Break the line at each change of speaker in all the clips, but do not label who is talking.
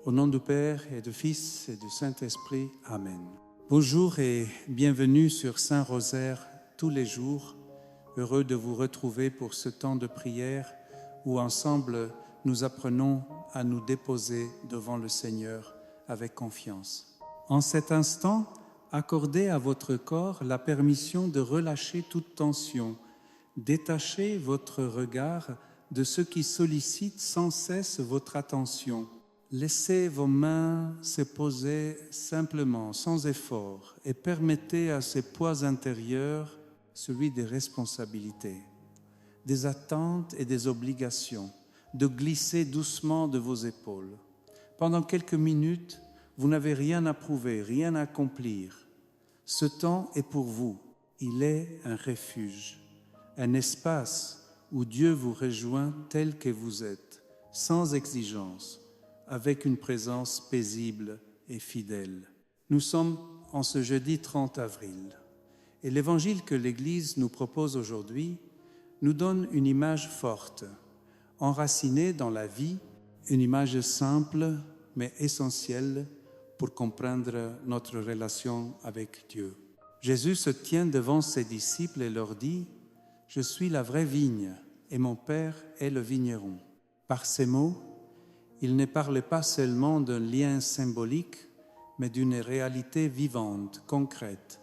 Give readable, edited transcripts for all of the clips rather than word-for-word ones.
Au nom du Père et du Fils et du Saint-Esprit. Amen. Bonjour et bienvenue sur Saint-Rosaire tous les jours. Heureux de vous retrouver pour ce temps de prière où ensemble nous apprenons à nous déposer devant le Seigneur avec confiance. En cet instant, accordez à votre corps la permission de relâcher toute tension. Détachez votre regard de ce qui sollicite sans cesse votre attention. Laissez vos mains se poser simplement, sans effort, et permettez à ce poids intérieur, celui des responsabilités, des attentes et des obligations, de glisser doucement de vos épaules. Pendant quelques minutes, vous n'avez rien à prouver, rien à accomplir. Ce temps est pour vous. Il est un refuge, un espace où Dieu vous rejoint tel que vous êtes, sans exigence, avec une présence paisible et fidèle. Nous sommes en ce jeudi 30 avril et l'évangile que l'Église nous propose aujourd'hui nous donne une image forte, enracinée dans la vie, une image simple mais essentielle pour comprendre notre relation avec Dieu. Jésus se tient devant ses disciples et leur dit « Je suis la vraie vigne et mon Père est le vigneron ». Par ces mots, il ne parle pas seulement d'un lien symbolique, mais d'une réalité vivante, concrète.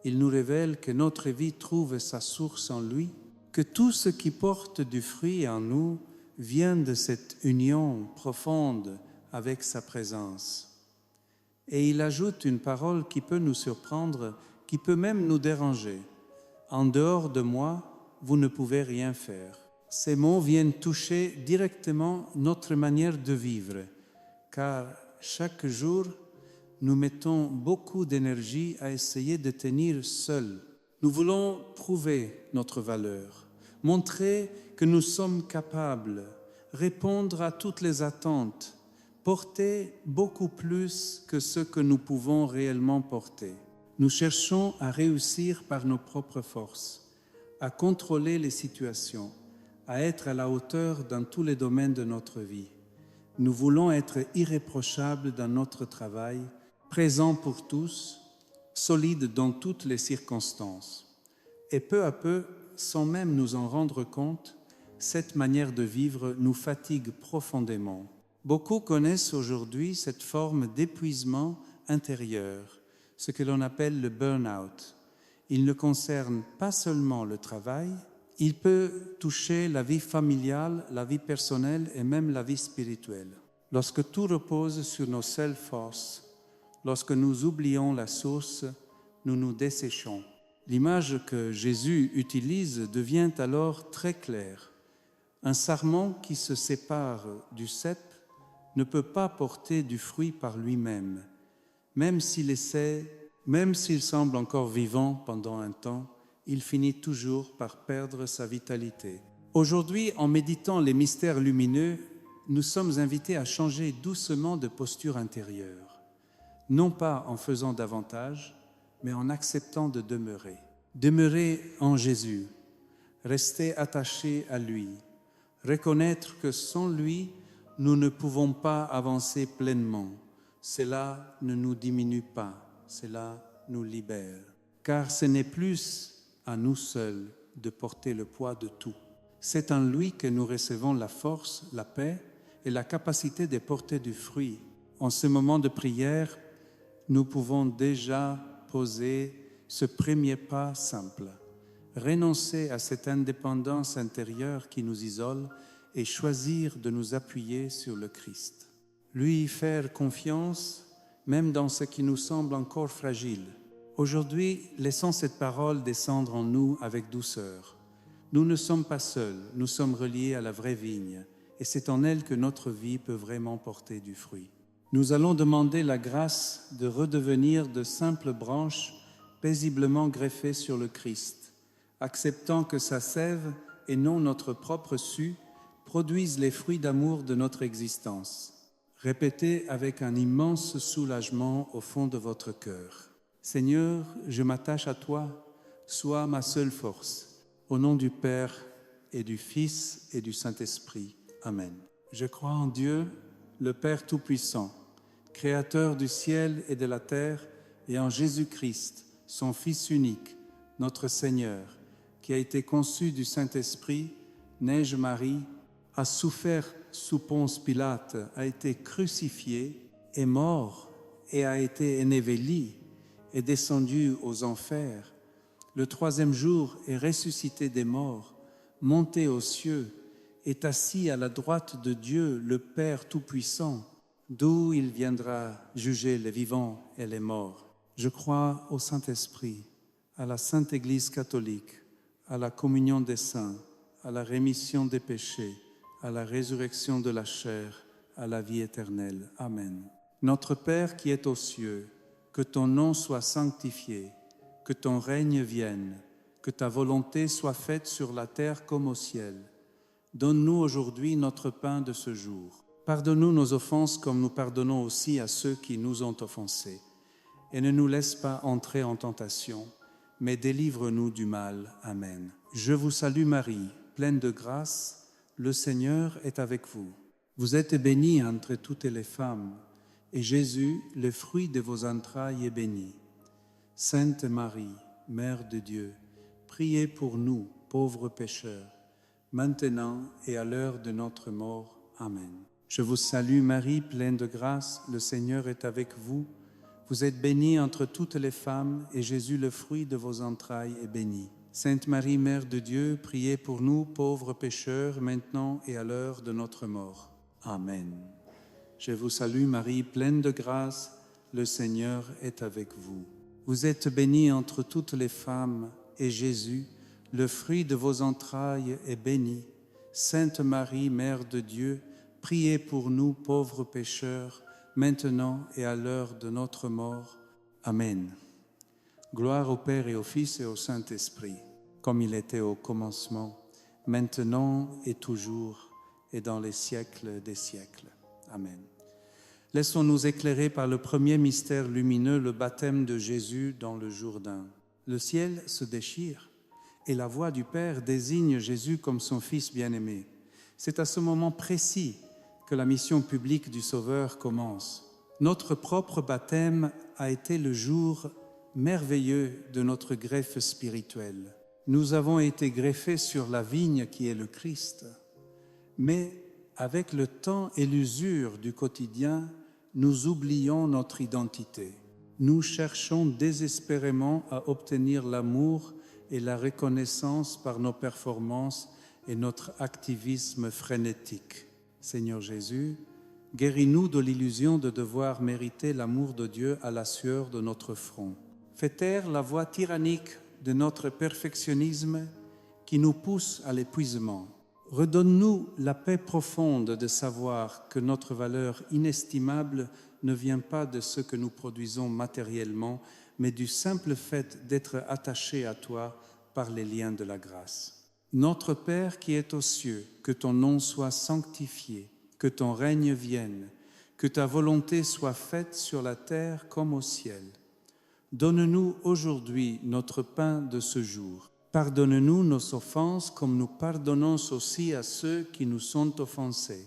Il nous révèle que notre vie trouve sa source en lui, que tout ce qui porte du fruit en nous vient de cette union profonde avec sa présence. Et il ajoute une parole qui peut nous surprendre, qui peut même nous déranger. « En dehors de moi, vous ne pouvez rien faire ». Ces mots viennent toucher directement notre manière de vivre, car chaque jour, nous mettons beaucoup d'énergie à essayer de tenir seuls. Nous voulons prouver notre valeur, montrer que nous sommes capables, répondre à toutes les attentes, porter beaucoup plus que ce que nous pouvons réellement porter. Nous cherchons à réussir par nos propres forces, à contrôler les situations, à être à la hauteur dans tous les domaines de notre vie. Nous voulons être irréprochables dans notre travail, présents pour tous, solides dans toutes les circonstances. Et peu à peu, sans même nous en rendre compte, cette manière de vivre nous fatigue profondément. Beaucoup connaissent aujourd'hui cette forme d'épuisement intérieur, ce que l'on appelle le burn-out. Il ne concerne pas seulement le travail, il peut toucher la vie familiale, la vie personnelle et même la vie spirituelle. Lorsque tout repose sur nos seules forces, lorsque nous oublions la source, nous nous desséchons. L'image que Jésus utilise devient alors très claire. Un sarment qui se sépare du cep ne peut pas porter du fruit par lui-même, même s'il essaie, même s'il semble encore vivant pendant un temps, il finit toujours par perdre sa vitalité. Aujourd'hui, en méditant les mystères lumineux, nous sommes invités à changer doucement de posture intérieure. Non pas en faisant davantage, mais en acceptant de demeurer. Demeurer en Jésus, rester attaché à lui, reconnaître que sans lui, nous ne pouvons pas avancer pleinement. Cela ne nous diminue pas, cela nous libère. Car ce n'est plus à nous seuls de porter le poids de tout. C'est en lui que nous recevons la force, la paix et la capacité de porter du fruit. En ce moment de prière, nous pouvons déjà poser ce premier pas simple. Renoncer à cette indépendance intérieure qui nous isole et choisir de nous appuyer sur le Christ. Lui faire confiance, même dans ce qui nous semble encore fragile. Aujourd'hui, laissons cette parole descendre en nous avec douceur. Nous ne sommes pas seuls, nous sommes reliés à la vraie vigne, et c'est en elle que notre vie peut vraiment porter du fruit. Nous allons demander la grâce de redevenir de simples branches paisiblement greffées sur le Christ, acceptant que sa sève, et non notre propre su, produisent les fruits d'amour de notre existence. Répétez avec un immense soulagement au fond de votre cœur. Seigneur, je m'attache à toi, sois ma seule force. Au nom du Père et du Fils et du Saint-Esprit. Amen. Je crois en Dieu, le Père Tout-Puissant, Créateur du ciel et de la terre, et en Jésus-Christ, son Fils unique, notre Seigneur, qui a été conçu du Saint-Esprit, né de Marie, a souffert sous Ponce Pilate, a été crucifié, est mort et a été enneveli, est descendu aux enfers. Le troisième jour est ressuscité des morts, monté aux cieux, est assis à la droite de Dieu, le Père Tout-Puissant, d'où il viendra juger les vivants et les morts. Je crois au Saint-Esprit, à la Sainte Église catholique, à la communion des saints, à la rémission des péchés, à la résurrection de la chair, à la vie éternelle. Amen. Notre Père qui es aux cieux, que ton nom soit sanctifié, que ton règne vienne, que ta volonté soit faite sur la terre comme au ciel. Donne-nous aujourd'hui notre pain de ce jour. Pardonne-nous nos offenses comme nous pardonnons aussi à ceux qui nous ont offensés. Et ne nous laisse pas entrer en tentation, mais délivre-nous du mal. Amen. Je vous salue Marie, pleine de grâce, le Seigneur est avec vous. Vous êtes bénie entre toutes les femmes, et Jésus, le fruit de vos entrailles, est béni. Sainte Marie, Mère de Dieu, priez pour nous, pauvres pécheurs, maintenant et à l'heure de notre mort. Amen. Je vous salue Marie, pleine de grâce, le Seigneur est avec vous. Vous êtes bénie entre toutes les femmes, et Jésus, le fruit de vos entrailles, est béni. Sainte Marie, Mère de Dieu, priez pour nous, pauvres pécheurs, maintenant et à l'heure de notre mort. Amen. Je vous salue Marie, pleine de grâce, le Seigneur est avec vous. Vous êtes bénie entre toutes les femmes, et Jésus, le fruit de vos entrailles, est béni. Sainte Marie, Mère de Dieu, priez pour nous, pauvres pécheurs, maintenant et à l'heure de notre mort. Amen. Gloire au Père et au Fils et au Saint-Esprit, comme il était au commencement, maintenant et toujours, et dans les siècles des siècles. Amen. Laissons-nous éclairer par le premier mystère lumineux, le baptême de Jésus dans le Jourdain. Le ciel se déchire et la voix du Père désigne Jésus comme son Fils bien-aimé. C'est à ce moment précis que la mission publique du Sauveur commence. Notre propre baptême a été le jour merveilleux de notre greffe spirituelle. Nous avons été greffés sur la vigne qui est le Christ. Mais avec le temps et l'usure du quotidien, nous oublions notre identité. Nous cherchons désespérément à obtenir l'amour et la reconnaissance par nos performances et notre activisme frénétique. Seigneur Jésus, guéris-nous de l'illusion de devoir mériter l'amour de Dieu à la sueur de notre front. Fais taire la voix tyrannique de notre perfectionnisme qui nous pousse à l'épuisement. Redonne-nous la paix profonde de savoir que notre valeur inestimable ne vient pas de ce que nous produisons matériellement, mais du simple fait d'être attachés à toi par les liens de la grâce. Notre Père qui es aux cieux, que ton nom soit sanctifié, que ton règne vienne, que ta volonté soit faite sur la terre comme au ciel. Donne-nous aujourd'hui notre pain de ce jour. Pardonne-nous nos offenses comme nous pardonnons aussi à ceux qui nous sont offensés.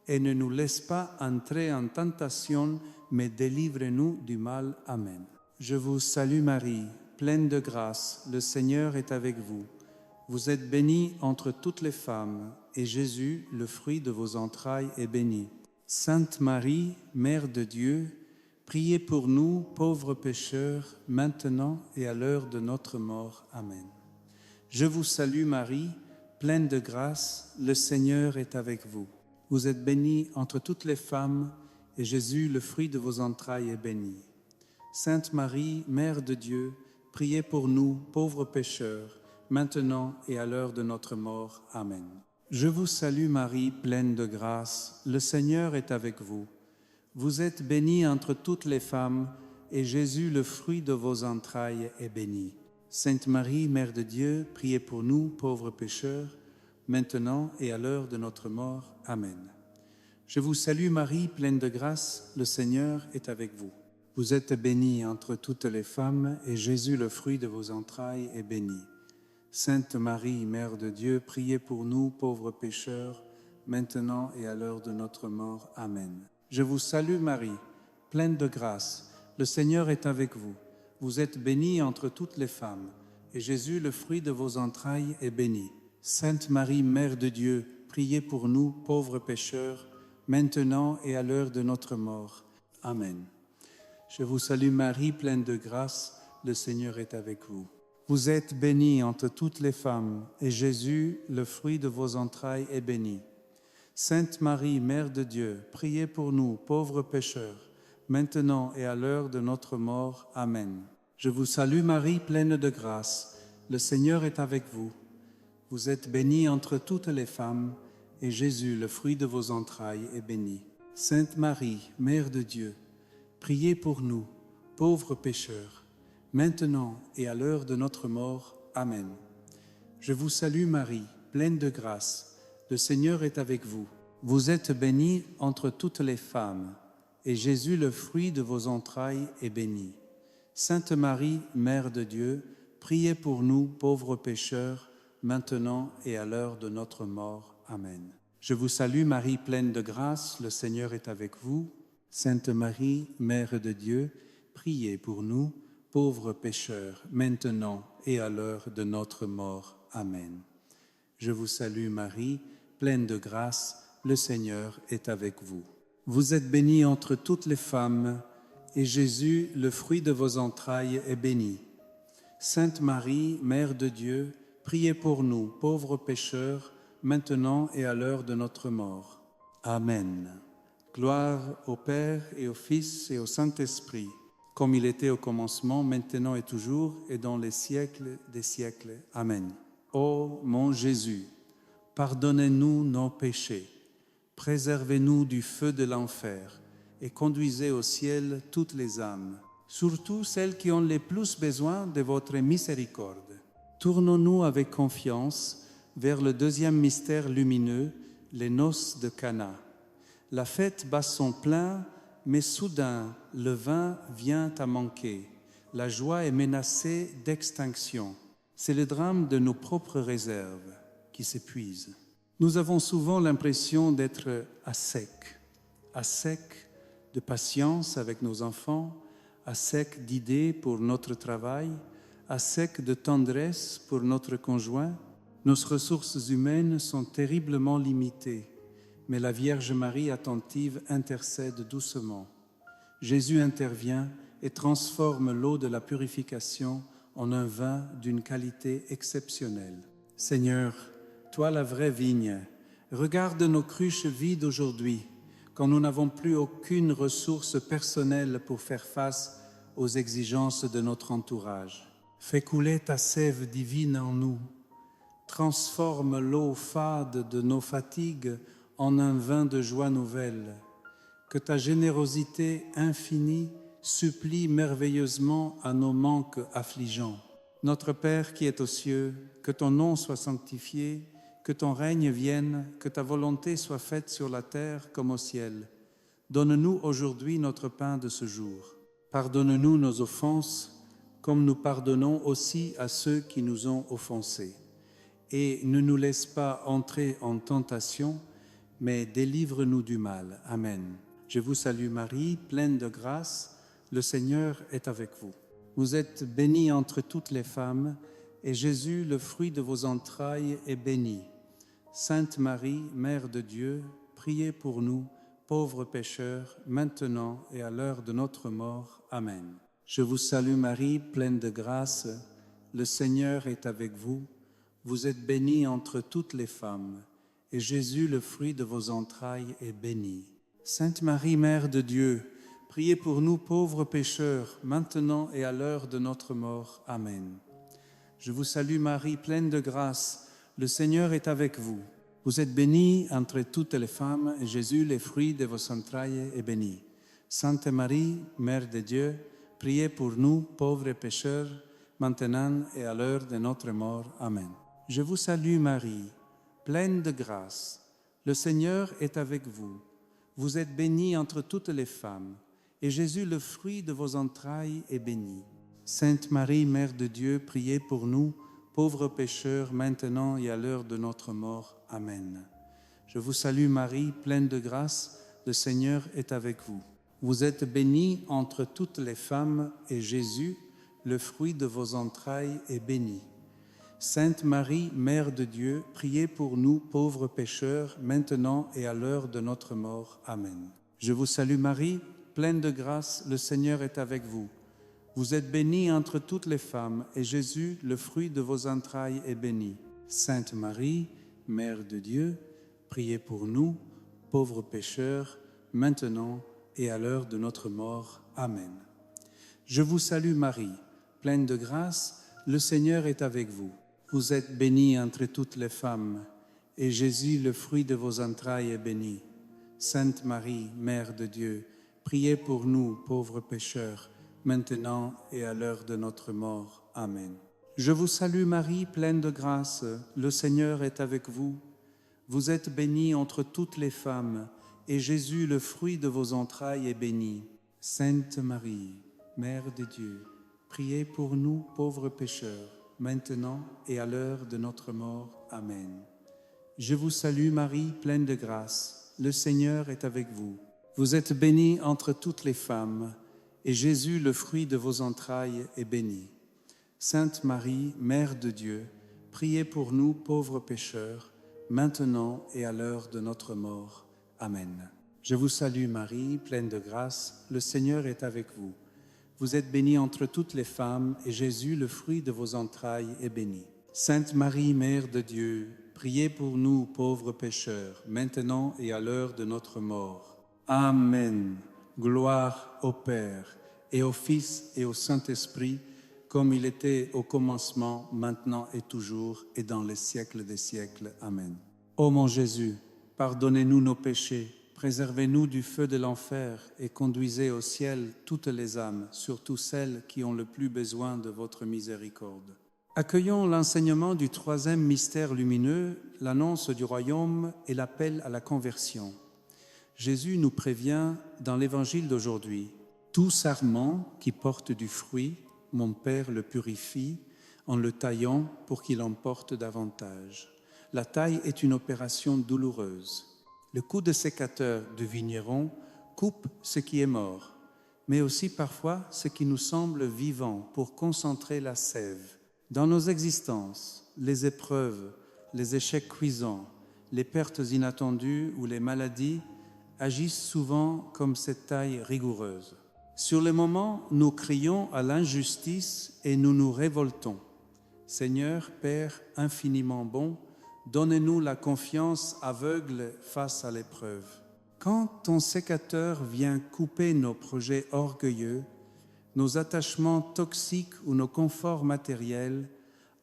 Et ne nous laisse pas entrer en tentation, mais délivre-nous du mal. Amen. Je vous salue Marie, pleine de grâce, le Seigneur est avec vous. Vous êtes bénie entre toutes les femmes, et Jésus, le fruit de vos entrailles, est béni. Sainte Marie, Mère de Dieu, priez pour nous, pauvres pécheurs, maintenant et à l'heure de notre mort. Amen. Je vous salue Marie, pleine de grâce, le Seigneur est avec vous. Vous êtes bénie entre toutes les femmes, et Jésus, le fruit de vos entrailles, est béni. Sainte Marie, Mère de Dieu, priez pour nous, pauvres pécheurs, maintenant et à l'heure de notre mort. Amen. Je vous salue Marie, pleine de grâce, le Seigneur est avec vous. Vous êtes bénie entre toutes les femmes, et Jésus, le fruit de vos entrailles, est béni. Sainte Marie, Mère de Dieu, priez pour nous, pauvres pécheurs, maintenant et à l'heure de notre mort. Amen. Je vous salue Marie, pleine de grâce, le Seigneur est avec vous. Vous êtes bénie entre toutes les femmes, et Jésus, le fruit de vos entrailles, est béni. Sainte Marie, Mère de Dieu, priez pour nous, pauvres pécheurs, maintenant et à l'heure de notre mort. Amen. Je vous salue Marie, pleine de grâce. Le Seigneur est avec vous. Vous êtes bénie entre toutes les femmes, et Jésus, le fruit de vos entrailles, est béni. Sainte Marie, Mère de Dieu, priez pour nous, pauvres pécheurs, maintenant et à l'heure de notre mort. Amen. Je vous salue Marie, pleine de grâce, le Seigneur est avec vous. Vous êtes bénie entre toutes les femmes, et Jésus, le fruit de vos entrailles, est béni. Sainte Marie, Mère de Dieu, priez pour nous, pauvres pécheurs, maintenant et à l'heure de notre mort. Amen. Je vous salue Marie, pleine de grâce, le Seigneur est avec vous. Vous êtes bénie entre toutes les femmes, et Jésus, le fruit de vos entrailles, est béni. Sainte Marie, Mère de Dieu, priez pour nous, pauvres pécheurs, maintenant et à l'heure de notre mort. Amen. Je vous salue Marie, pleine de grâce, le Seigneur est avec vous. Vous êtes bénie entre toutes les femmes, et Jésus, le fruit de vos entrailles, est béni. Sainte Marie, Mère de Dieu, priez pour nous, pauvres pécheurs, maintenant et à l'heure de notre mort. Amen. Je vous salue Marie, pleine de grâce, le Seigneur est avec vous. Sainte Marie, Mère de Dieu, priez pour nous, pauvres pécheurs, maintenant et à l'heure de notre mort. Amen. Je vous salue Marie, pleine de grâce, le Seigneur est avec vous. Vous êtes bénie entre toutes les femmes, et Jésus, le fruit de vos entrailles, est béni. Sainte Marie, Mère de Dieu, priez pour nous, pauvres pécheurs, maintenant et à l'heure de notre mort. Amen. Gloire au Père et au Fils et au Saint-Esprit, comme il était au commencement, maintenant et toujours, et dans les siècles des siècles. Amen. Ô mon Jésus, pardonnez-nous nos péchés, préservez-nous du feu de l'enfer, et conduisez au ciel toutes les âmes, surtout celles qui ont le plus besoin de votre miséricorde. Tournons-nous avec confiance vers le deuxième mystère lumineux, les noces de Cana. La fête bat son plein, mais soudain, le vin vient à manquer. La joie est menacée d'extinction. C'est le drame de nos propres réserves qui s'épuisent. Nous avons souvent l'impression d'être à sec de patience avec nos enfants, à sec d'idées pour notre travail, à sec de tendresse pour notre conjoint. Nos ressources humaines sont terriblement limitées, mais la Vierge Marie attentive intercède doucement. Jésus intervient et transforme l'eau de la purification en un vin d'une qualité exceptionnelle. Seigneur, toi la vraie vigne, regarde nos cruches vides aujourd'hui, quand nous n'avons plus aucune ressource personnelle pour faire face aux exigences de notre entourage. Fais couler ta sève divine en nous. Transforme l'eau fade de nos fatigues en un vin de joie nouvelle. Que ta générosité infinie supplie merveilleusement à nos manques affligeants. Notre Père qui es aux cieux, que ton nom soit sanctifié, que ton règne vienne, que ta volonté soit faite sur la terre comme au ciel. Donne-nous aujourd'hui notre pain de ce jour. Pardonne-nous nos offenses, comme nous pardonnons aussi à ceux qui nous ont offensés. Et ne nous laisse pas entrer en tentation, mais délivre-nous du mal. Amen. Je vous salue Marie, pleine de grâce, le Seigneur est avec vous. Vous êtes bénie entre toutes les femmes, et Jésus, le fruit de vos entrailles, est béni. Sainte Marie, Mère de Dieu, priez pour nous, pauvres pécheurs, maintenant et à l'heure de notre mort. Amen. Je vous salue Marie, pleine de grâce, le Seigneur est avec vous. Vous êtes bénie entre toutes les femmes, et Jésus, le fruit de vos entrailles, est béni. Sainte Marie, Mère de Dieu, priez pour nous pauvres pécheurs, maintenant et à l'heure de notre mort. Amen. Je vous salue Marie, pleine de grâce, le Seigneur est avec vous. Vous êtes bénie entre toutes les femmes, et Jésus, le fruit de vos entrailles, est béni. Sainte Marie, Mère de Dieu, priez pour nous pauvres pécheurs, maintenant et à l'heure de notre mort. Amen. Je vous salue Marie, pleine de grâce, le Seigneur est avec vous. Vous êtes bénie entre toutes les femmes, et Jésus, le fruit de vos entrailles, est béni. Sainte Marie, Mère de Dieu, priez pour nous, pauvres pécheurs, maintenant et à l'heure de notre mort. Amen. Je vous salue Marie, pleine de grâce, le Seigneur est avec vous. Vous êtes bénie entre toutes les femmes, et Jésus, le fruit de vos entrailles, est béni. Sainte Marie, Mère de Dieu, priez pour nous pauvres pécheurs, maintenant et à l'heure de notre mort. Amen. Je vous salue Marie, pleine de grâce, le Seigneur est avec vous. Vous êtes bénie entre toutes les femmes, et Jésus, le fruit de vos entrailles, est béni. Sainte Marie, Mère de Dieu, priez pour nous, pauvres pécheurs, maintenant et à l'heure de notre mort. Amen. Je vous salue Marie, pleine de grâce, le Seigneur est avec vous. Vous êtes bénie entre toutes les femmes, et Jésus, le fruit de vos entrailles, est béni. Sainte Marie, Mère de Dieu, priez pour nous, pauvres pécheurs, maintenant et à l'heure de notre mort. Amen. Je vous salue Marie, pleine de grâce, le Seigneur est avec vous. Vous êtes bénie entre toutes les femmes, et Jésus, le fruit de vos entrailles, est béni. Sainte Marie, Mère de Dieu, priez pour nous, pauvres pécheurs, maintenant et à l'heure de notre mort. Amen. Je vous salue Marie, pleine de grâce, le Seigneur est avec vous. Vous êtes bénie entre toutes les femmes, et Jésus, le fruit de vos entrailles, est béni. Sainte Marie, Mère de Dieu, priez pour nous, pauvres pécheurs, maintenant et à l'heure de notre mort. Amen. Je vous salue Marie, pleine de grâce, le Seigneur est avec vous. Vous êtes bénie entre toutes les femmes, et Jésus, le fruit de vos entrailles, est béni. Sainte Marie, Mère de Dieu, priez pour nous, pauvres pécheurs, maintenant et à l'heure de notre mort. Amen. Gloire au Père, et au Fils, et au Saint-Esprit, comme il était au commencement, maintenant et toujours, et dans les siècles des siècles. Amen. Ô mon Jésus, pardonnez-nous nos péchés, préservez-nous du feu de l'enfer et conduisez au ciel toutes les âmes, surtout celles qui ont le plus besoin de votre miséricorde. Accueillons l'enseignement du troisième mystère lumineux, l'annonce du royaume et l'appel à la conversion. Jésus nous prévient dans l'évangile d'aujourd'hui, « Tout sarment qui porte du fruit, mon Père le purifie en le taillant pour qu'il en porte davantage. » La taille est une opération douloureuse. Le coup de sécateur du vigneron coupe ce qui est mort, mais aussi parfois ce qui nous semble vivant pour concentrer la sève. Dans nos existences, les épreuves, les échecs cuisants, les pertes inattendues ou les maladies agissent souvent comme cette taille rigoureuse. Sur le moment, nous crions à l'injustice et nous nous révoltons. Seigneur, Père infiniment bon, donnez-nous la confiance aveugle face à l'épreuve. Quand ton sécateur vient couper nos projets orgueilleux, nos attachements toxiques ou nos conforts matériels,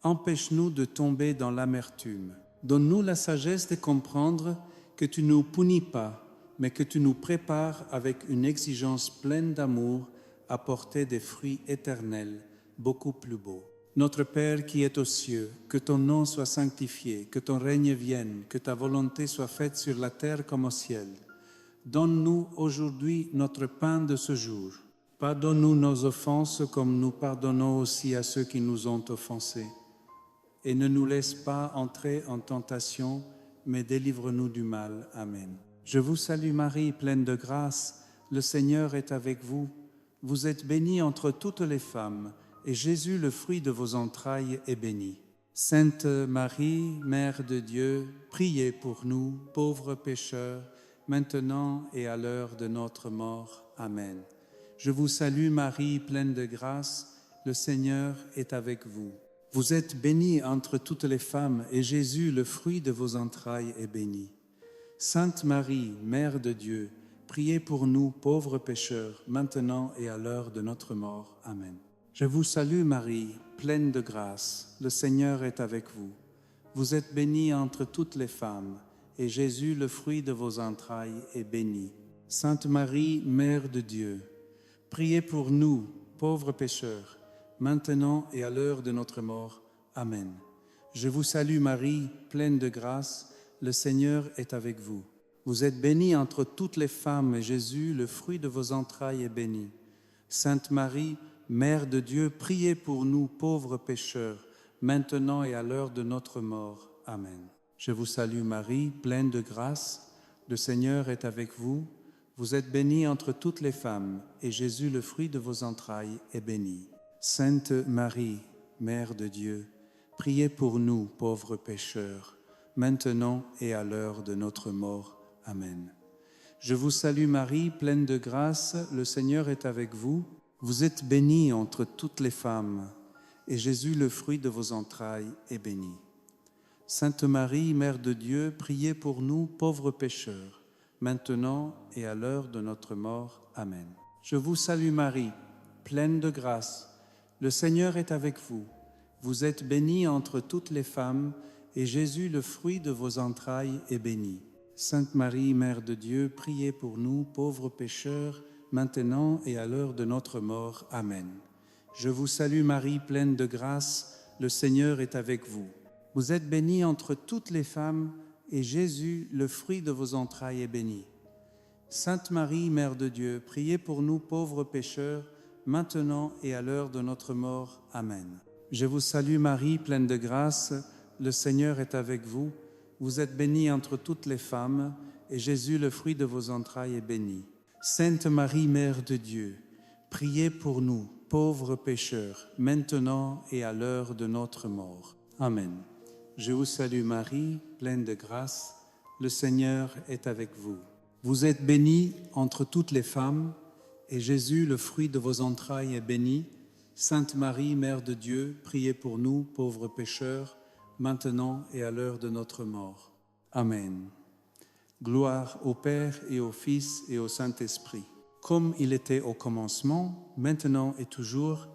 empêche-nous de tomber dans l'amertume. Donne-nous la sagesse de comprendre que tu ne nous punis pas, mais que tu nous prépares avec une exigence pleine d'amour à porter des fruits éternels, beaucoup plus beaux. Notre Père qui es aux cieux, que ton nom soit sanctifié, que ton règne vienne, que ta volonté soit faite sur la terre comme au ciel. Donne-nous aujourd'hui notre pain de ce jour. Pardonne-nous nos offenses comme nous pardonnons aussi à ceux qui nous ont offensés. Et ne nous laisse pas entrer en tentation, mais délivre-nous du mal. Amen. Je vous salue Marie, pleine de grâce, le Seigneur est avec vous. Vous êtes bénie entre toutes les femmes, et Jésus, le fruit de vos entrailles, est béni. Sainte Marie, Mère de Dieu, priez pour nous, pauvres pécheurs, maintenant et à l'heure de notre mort. Amen. Je vous salue Marie, pleine de grâce, le Seigneur est avec vous. Vous êtes bénie entre toutes les femmes, et Jésus, le fruit de vos entrailles, est béni. Sainte Marie, Mère de Dieu, priez pour nous, pauvres pécheurs, maintenant et à l'heure de notre mort. Amen. Je vous salue Marie, pleine de grâce, le Seigneur est avec vous. Vous êtes bénie entre toutes les femmes, et Jésus, le fruit de vos entrailles, est béni. Sainte Marie, Mère de Dieu, priez pour nous, pauvres pécheurs, maintenant et à l'heure de notre mort. Amen. Je vous salue Marie, pleine de grâce, le Seigneur est avec vous. Vous êtes bénie entre toutes les femmes, et Jésus, le fruit de vos entrailles, est béni. Sainte Marie, Mère de Dieu, priez pour nous, pauvres pécheurs, maintenant et à l'heure de notre mort. Amen. Je vous salue Marie, pleine de grâce, le Seigneur est avec vous. Vous êtes bénie entre toutes les femmes, et Jésus, le fruit de vos entrailles, est béni. Sainte Marie, Mère de Dieu, priez pour nous, pauvres pécheurs, maintenant et à l'heure de notre mort. Amen. Je vous salue Marie, pleine de grâce, le Seigneur est avec vous. Vous êtes bénie entre toutes les femmes, et Jésus, le fruit de vos entrailles, est béni. Sainte Marie, Mère de Dieu, priez pour nous, pauvres pécheurs, maintenant et à l'heure de notre mort. Amen. Je vous salue Marie, pleine de grâce, le Seigneur est avec vous. Vous êtes bénie entre toutes les femmes, et Jésus, le fruit de vos entrailles, est béni. Sainte Marie, Mère de Dieu, priez pour nous, pauvres pécheurs, maintenant et à l'heure de notre mort. Amen. Je vous salue Marie, pleine de grâce, le Seigneur est avec vous. Vous êtes bénie entre toutes les femmes, et Jésus, le fruit de vos entrailles, est béni. Sainte Marie, Mère de Dieu, priez pour nous pauvres pécheurs, maintenant et à l'heure de notre mort. Amen. Je vous salue Marie, pleine de grâce, le Seigneur est avec vous. Vous êtes bénie entre toutes les femmes, et Jésus, le fruit de vos entrailles, est béni. Sainte Marie, Mère de Dieu, priez pour nous pauvres pécheurs, maintenant et à l'heure de notre mort. Amen. Je vous salue Marie, pleine de grâce, le Seigneur est avec vous. Vous êtes bénie entre toutes les femmes, et Jésus, le fruit de vos entrailles, est béni. Sainte Marie, Mère de Dieu, priez pour nous, pauvres pécheurs, maintenant et à l'heure de notre mort. Amen. Gloire au Père et au Fils et au Saint-Esprit, comme il était au commencement, maintenant et toujours,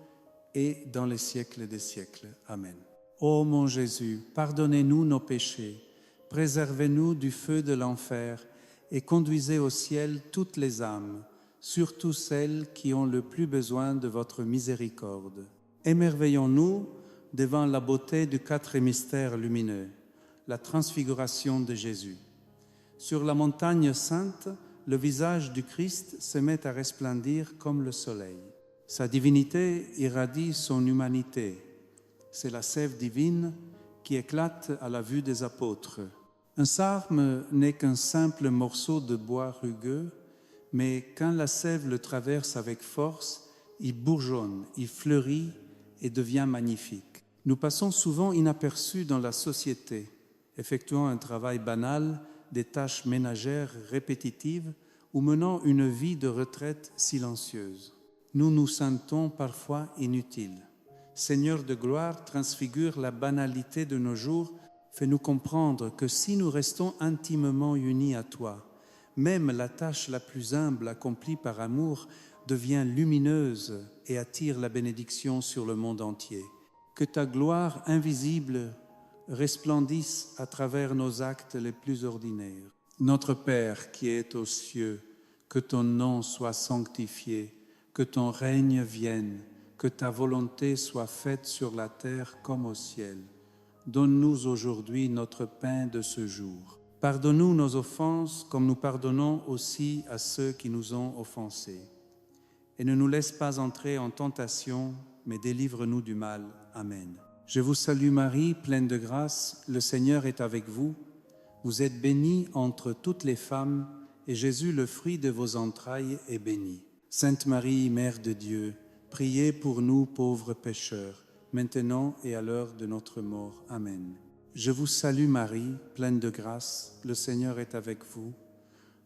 et dans les siècles des siècles. Amen. Ô mon Jésus, pardonnez-nous nos péchés, préservez-nous du feu de l'enfer et conduisez au ciel toutes les âmes, surtout celles qui ont le plus besoin de votre miséricorde. Émerveillons-nous devant la beauté du quatrième mystère lumineux, la transfiguration de Jésus. Sur la montagne sainte, le visage du Christ se met à resplendir comme le soleil. Sa divinité irradie son humanité. C'est la sève divine qui éclate à la vue des apôtres. Un sarme n'est qu'un simple morceau de bois rugueux, mais quand la sève le traverse avec force, il bourgeonne, il fleurit et devient magnifique. Nous passons souvent inaperçus dans la société, effectuant un travail banal, des tâches ménagères répétitives ou menant une vie de retraite silencieuse. Nous nous sentons parfois inutiles. Seigneur de gloire, transfigure la banalité de nos jours, fais-nous comprendre que si nous restons intimement unis à toi, même la tâche la plus humble accomplie par amour devient lumineuse et attire la bénédiction sur le monde entier. Que ta gloire invisible resplendisse à travers nos actes les plus ordinaires. Notre Père qui es aux cieux, que ton nom soit sanctifié, que ton règne vienne, que ta volonté soit faite sur la terre comme au ciel. Donne-nous aujourd'hui notre pain de ce jour. Pardonne-nous nos offenses comme nous pardonnons aussi à ceux qui nous ont offensés. Et ne nous laisse pas entrer en tentation, mais délivre-nous du mal. Amen. Je vous salue Marie, pleine de grâce, le Seigneur est avec vous. Vous êtes bénie entre toutes les femmes, et Jésus, le fruit de vos entrailles, est béni. Sainte Marie, Mère de Dieu, priez pour nous pauvres pécheurs, maintenant et à l'heure de notre mort. Amen. Je vous salue Marie, pleine de grâce, le Seigneur est avec vous.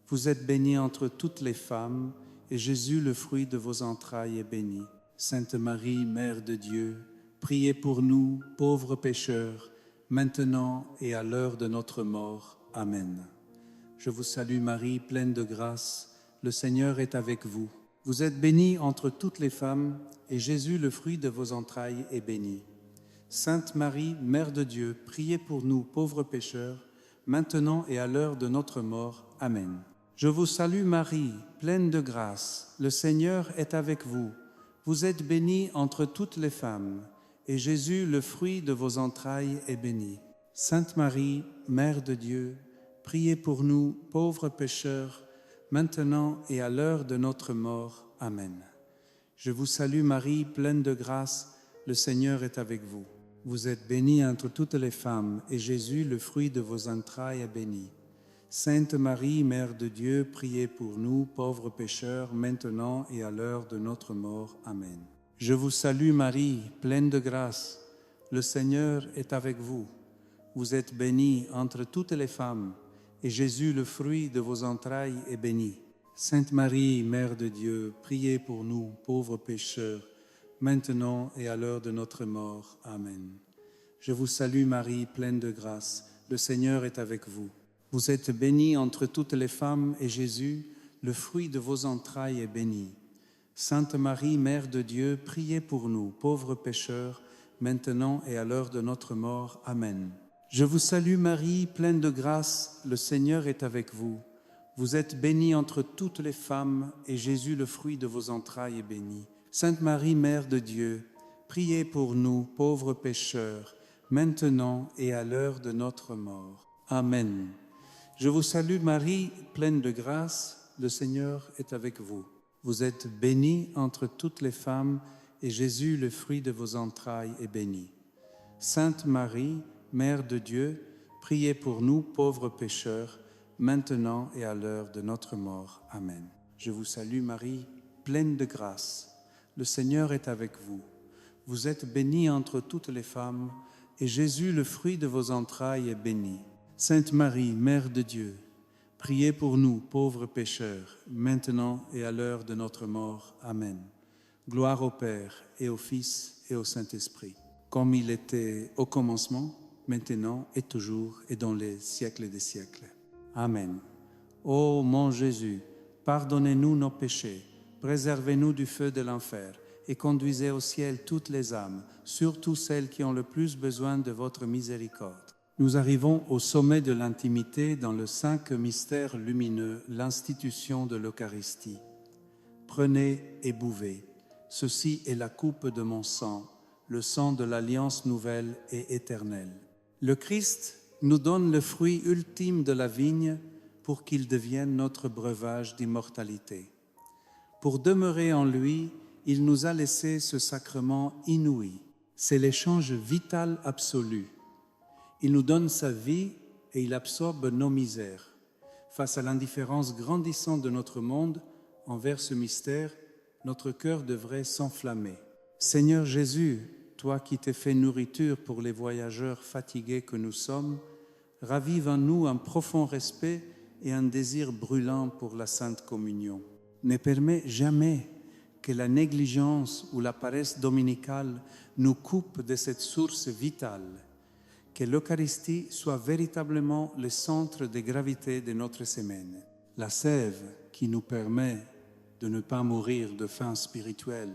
Vous êtes bénie entre toutes les femmes, et Jésus, le fruit de vos entrailles, est béni. Sainte Marie, Mère de Dieu, priez pour nous, pauvres pécheurs, maintenant et à l'heure de notre mort. Amen. Je vous salue Marie, pleine de grâce, le Seigneur est avec vous. Vous êtes bénie entre toutes les femmes, et Jésus, le fruit de vos entrailles, est béni. Sainte Marie, Mère de Dieu, priez pour nous, pauvres pécheurs, maintenant et à l'heure de notre mort. Amen. Je vous salue Marie, pleine de grâce, le Seigneur est avec vous. Vous êtes bénie entre toutes les femmes, et Jésus, le fruit de vos entrailles, est béni. Sainte Marie, Mère de Dieu, priez pour nous, pauvres pécheurs, maintenant et à l'heure de notre mort. Amen. Je vous salue Marie, pleine de grâce, le Seigneur est avec vous. Vous êtes bénie entre toutes les femmes, et Jésus, le fruit de vos entrailles, est béni. Sainte Marie, Mère de Dieu, priez pour nous, pauvres pécheurs, maintenant et à l'heure de notre mort. Amen. Je vous salue Marie, pleine de grâce. Le Seigneur est avec vous. Vous êtes bénie entre toutes les femmes, et Jésus, le fruit de vos entrailles, est béni. Sainte Marie, Mère de Dieu, priez pour nous, pauvres pécheurs, maintenant et à l'heure de notre mort. Amen. Je vous salue Marie, pleine de grâce. Le Seigneur est avec vous. Vous êtes bénie entre toutes les femmes, et Jésus, le fruit de vos entrailles, est béni. Sainte Marie, Mère de Dieu, priez pour nous, pauvres pécheurs, maintenant et à l'heure de notre mort. Amen. Je vous salue Marie, pleine de grâce, le Seigneur est avec vous. Vous êtes bénie entre toutes les femmes, et Jésus, le fruit de vos entrailles, est béni. Sainte Marie, Mère de Dieu, priez pour nous, pauvres pécheurs, maintenant et à l'heure de notre mort. Amen. Je vous salue Marie, pleine de grâce, le Seigneur est avec vous. Vous êtes bénie entre toutes les femmes, et Jésus, le fruit de vos entrailles, est béni. Sainte Marie, Mère de Dieu, priez pour nous, pauvres pécheurs, maintenant et à l'heure de notre mort. Amen. Je vous salue Marie, pleine de grâce. Le Seigneur est avec vous. Vous êtes bénie entre toutes les femmes, et Jésus, le fruit de vos entrailles, est béni. Sainte Marie, Mère de Dieu, priez pour nous, pauvres pécheurs, maintenant et à l'heure de notre mort. Amen. Gloire au Père, et au Fils, et au Saint-Esprit, comme il était au commencement, maintenant et toujours, et dans les siècles des siècles. Amen. Ô mon Jésus, pardonnez-nous nos péchés, préservez-nous du feu de l'enfer, et conduisez au ciel toutes les âmes, surtout celles qui ont le plus besoin de votre miséricorde. Nous arrivons au sommet de l'intimité dans le 5 mystère lumineux, l'institution de l'Eucharistie. Prenez et buvez. Ceci est la coupe de mon sang, le sang de l'alliance nouvelle et éternelle. Le Christ nous donne le fruit ultime de la vigne pour qu'il devienne notre breuvage d'immortalité. Pour demeurer en lui, il nous a laissé ce sacrement inouï. C'est l'échange vital absolu. Il nous donne sa vie et il absorbe nos misères. Face à l'indifférence grandissante de notre monde envers ce mystère, notre cœur devrait s'enflammer. Seigneur Jésus, toi qui t'es fait nourriture pour les voyageurs fatigués que nous sommes, ravive en nous un profond respect et un désir brûlant pour la Sainte Communion. Ne permets jamais que la négligence ou la paresse dominicale nous coupe de cette source vitale. Que l'Eucharistie soit véritablement le centre de gravité de notre semaine, la sève qui nous permet de ne pas mourir de faim spirituelle.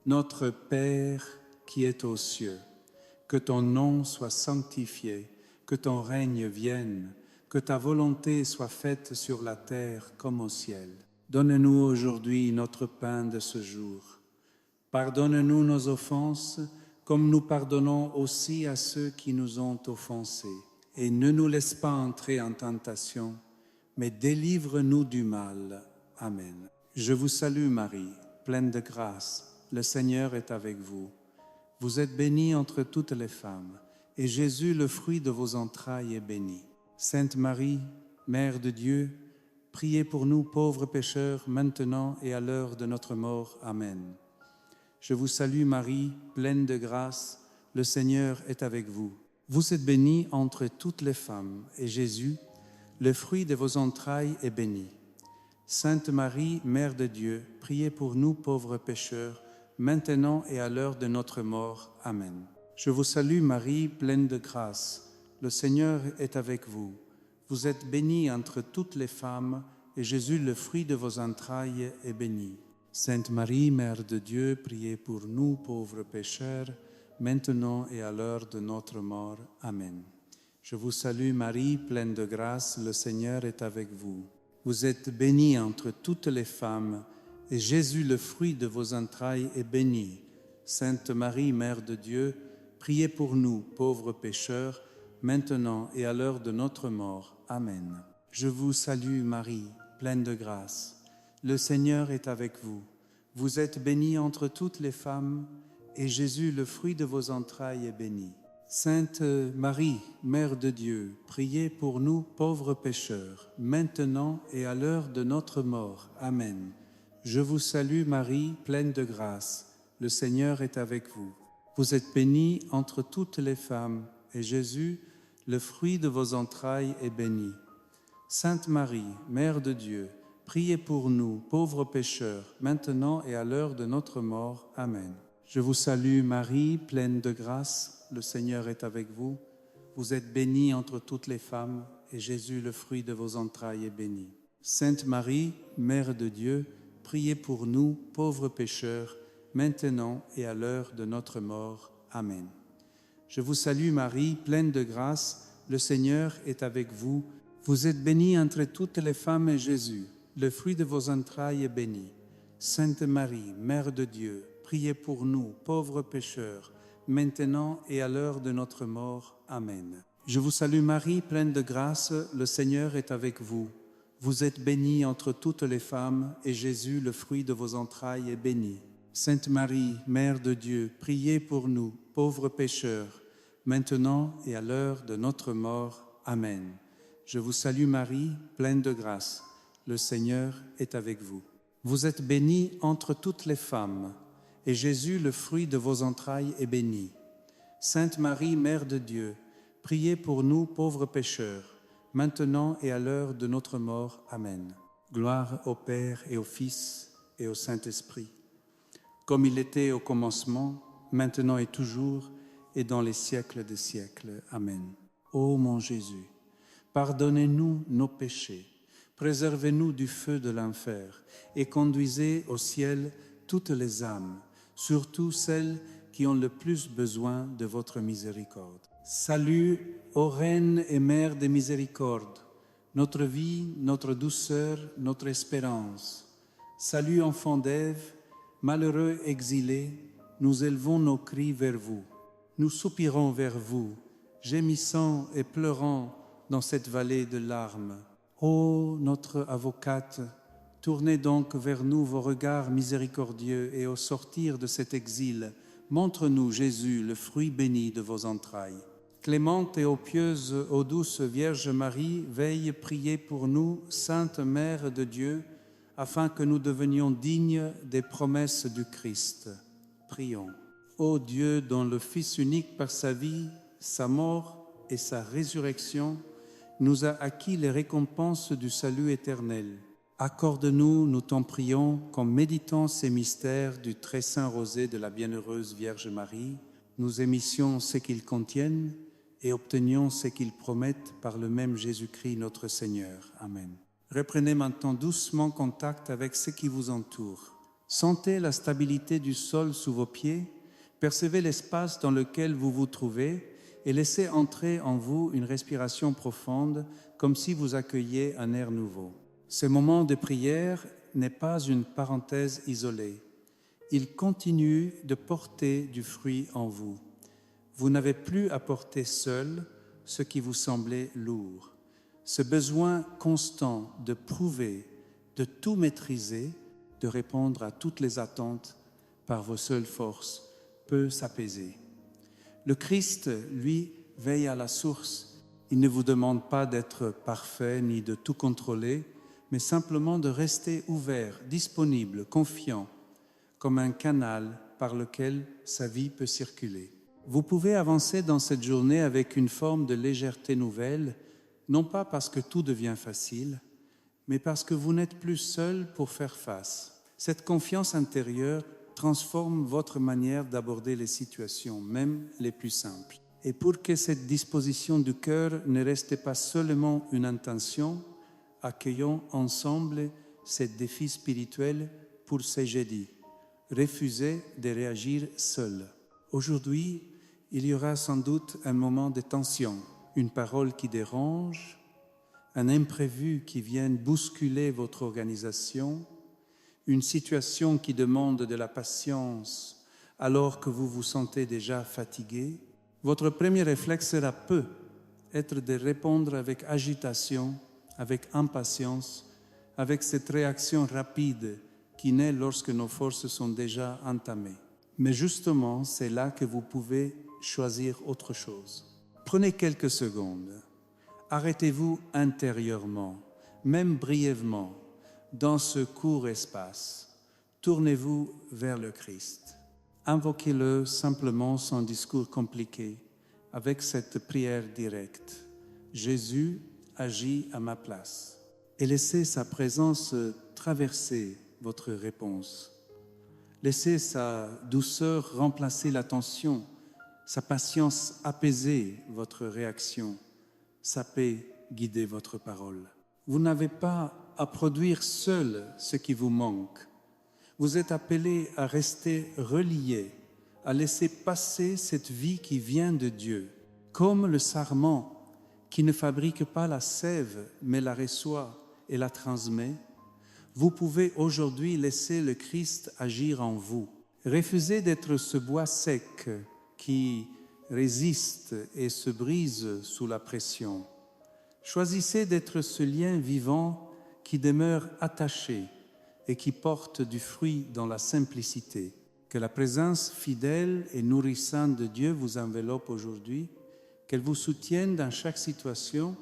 Notre Père qui est aux cieux, que ton nom soit sanctifié, que ton règne vienne, que ta volonté soit faite sur la terre comme au ciel. Donne-nous aujourd'hui notre pain de ce jour. Pardonne-nous nos offenses, comme nous pardonnons aussi à ceux qui nous ont offensés. Et ne nous laisse pas entrer en tentation, mais délivre-nous du mal. Amen. Je vous salue Marie, pleine de grâce, le Seigneur est avec vous. Vous êtes bénie entre toutes les femmes, et Jésus, le fruit de vos entrailles, est béni. Sainte Marie, Mère de Dieu, priez pour nous pauvres pécheurs, maintenant et à l'heure de notre mort. Amen. Je vous salue Marie, pleine de grâce, le Seigneur est avec vous. Vous êtes bénie entre toutes les femmes, et Jésus, le fruit de vos entrailles, est béni. Sainte Marie, Mère de Dieu, priez pour nous pauvres pécheurs, maintenant et à l'heure de notre mort. Amen. Je vous salue Marie, pleine de grâce, le Seigneur est avec vous. Vous êtes bénie entre toutes les femmes, et Jésus, le fruit de vos entrailles, est béni. Sainte Marie, Mère de Dieu, priez pour nous pauvres pécheurs, maintenant et à l'heure de notre mort. Amen. Je vous salue Marie, pleine de grâce, le Seigneur est avec vous. Vous êtes bénie entre toutes les femmes, et Jésus, le fruit de vos entrailles, est béni. Sainte Marie, Mère de Dieu, priez pour nous, pauvres pécheurs, maintenant et à l'heure de notre mort. Amen. Je vous salue Marie, pleine de grâce. Le Seigneur est avec vous. Vous êtes bénie entre toutes les femmes, et Jésus, le fruit de vos entrailles, est béni. Sainte Marie, Mère de Dieu, priez pour nous pauvres pécheurs, maintenant et à l'heure de notre mort. Amen. Je vous salue Marie, pleine de grâce. Le Seigneur est avec vous. Vous êtes bénie entre toutes les femmes, et Jésus, le fruit de vos entrailles, est béni. Sainte Marie, Mère de Dieu, priez pour nous pauvres pécheurs, maintenant et à l'heure de notre mort. Amen. Je vous salue Marie, pleine de grâce, le Seigneur est avec vous. Vous êtes bénie entre toutes les femmes, et Jésus, le fruit de vos entrailles, est béni. Sainte Marie, Mère de Dieu, priez pour nous, pauvres pécheurs, maintenant et à l'heure de notre mort. Amen. Je vous salue Marie, pleine de grâce, le Seigneur est avec vous. Vous êtes bénie entre toutes les femmes, et Jésus, le fruit de vos entrailles, est béni. Sainte Marie, Mère de Dieu, priez pour nous, pauvres pécheurs, maintenant et à l'heure de notre mort. Amen. Je vous salue Marie, pleine de grâce, le Seigneur est avec vous. Vous êtes bénie entre toutes les femmes, et Jésus, le fruit de vos entrailles, est béni. Sainte Marie, Mère de Dieu, priez pour nous, pauvres pécheurs, maintenant et à l'heure de notre mort. Amen. Je vous salue Marie, pleine de grâce, le Seigneur est avec vous. Vous êtes bénie entre toutes les femmes, et Jésus, le fruit de vos entrailles, est béni. Sainte Marie, Mère de Dieu, priez pour nous, pauvres pécheurs, maintenant et à l'heure de notre mort. Amen. Gloire au Père et au Fils et au Saint-Esprit, comme il était au commencement, maintenant et toujours, et dans les siècles des siècles. Amen. Ô mon Jésus, pardonnez-nous nos péchés, préservez-nous du feu de l'enfer, et conduisez au ciel toutes les âmes, surtout celles qui ont le plus besoin de votre miséricorde. Salut, ô Reine et Mère des miséricordes, notre vie, notre douceur, notre espérance. Salut, enfant d'Ève, malheureux exilés, nous élevons nos cris vers vous. Nous soupirons vers vous, gémissant et pleurant dans cette vallée de larmes. Ô notre avocate, tournez donc vers nous vos regards miséricordieux, et au sortir de cet exil, montre-nous Jésus, le fruit béni de vos entrailles. Clémente et ô pieuse, ô douce Vierge Marie, veille prier pour nous, Sainte Mère de Dieu, afin que nous devenions dignes des promesses du Christ. Prions. Ô Dieu, dont le Fils unique par sa vie, sa mort et sa résurrection nous a acquis les récompenses du salut éternel, accorde-nous, nous t'en prions, qu'en méditant ces mystères du très saint rosée de la bienheureuse Vierge Marie, nous aimissions ce qu'ils contiennent et obtenions ce qu'ils promettent par le même Jésus-Christ notre Seigneur. Amen. Reprenez maintenant doucement contact avec ce qui vous entoure. Sentez la stabilité du sol sous vos pieds, percevez l'espace dans lequel vous vous trouvez et laissez entrer en vous une respiration profonde, comme si vous accueilliez un air nouveau. Ce moment de prière n'est pas une parenthèse isolée. Il continue de porter du fruit en vous. Vous n'avez plus à porter seul ce qui vous semblait lourd. Ce besoin constant de prouver, de tout maîtriser, de répondre à toutes les attentes par vos seules forces peut s'apaiser. Le Christ, lui, veille à la source. Il ne vous demande pas d'être parfait ni de tout contrôler, mais simplement de rester ouvert, disponible, confiant, comme un canal par lequel sa vie peut circuler. Vous pouvez avancer dans cette journée avec une forme de légèreté nouvelle, non pas parce que tout devient facile, mais parce que vous n'êtes plus seul pour faire face. Cette confiance intérieure transforme votre manière d'aborder les situations, même les plus simples. Et pour que cette disposition du cœur ne reste pas seulement une intention, accueillons ensemble ce défi spirituel pour ce jeudi. Refusez de réagir seul. Aujourd'hui, il y aura sans doute un moment de tension, une parole qui dérange, un imprévu qui vient bousculer votre organisation, une situation qui demande de la patience alors que vous vous sentez déjà fatigué. Votre premier réflexe sera être de répondre avec agitation, avec impatience, avec cette réaction rapide qui naît lorsque nos forces sont déjà entamées. Mais justement, c'est là que vous pouvez choisir autre chose. Prenez quelques secondes. Arrêtez-vous intérieurement, même brièvement, dans ce court espace. Tournez-vous vers le Christ. Invoquez-le simplement sans discours compliqué, avec cette prière directe. Jésus agit à ma place. Et laissez sa présence traverser votre réponse. Laissez sa douceur remplacer la tension, sa patience apaiser votre réaction, sa paix guider votre parole. Vous n'avez pas à produire seul ce qui vous manque. Vous êtes appelé à rester relié, à laisser passer cette vie qui vient de Dieu, comme le sarment qui ne fabrique pas la sève, mais la reçoit et la transmet. Vous pouvez aujourd'hui laisser le Christ agir en vous. Refusez d'être ce bois sec qui résiste et se brise sous la pression. Choisissez d'être ce lien vivant qui demeure attaché et qui porte du fruit dans la simplicité. Que la présence fidèle et nourrissante de Dieu vous enveloppe aujourd'hui, qu'elle vous soutienne dans chaque situation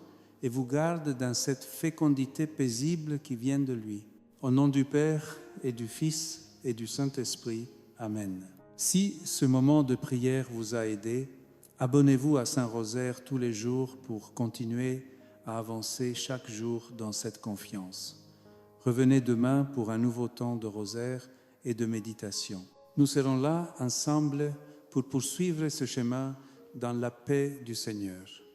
et vous garde dans cette fécondité paisible qui vient de lui. Au nom du Père et du Fils et du Saint-Esprit. Amen. Si ce moment de prière vous a aidé, abonnez-vous à Saint-Rosaire tous les jours pour continuer à avancer chaque jour dans cette confiance. Revenez demain pour un nouveau temps de rosaire et de méditation. Nous serons là ensemble pour poursuivre ce chemin dans la paix du Seigneur.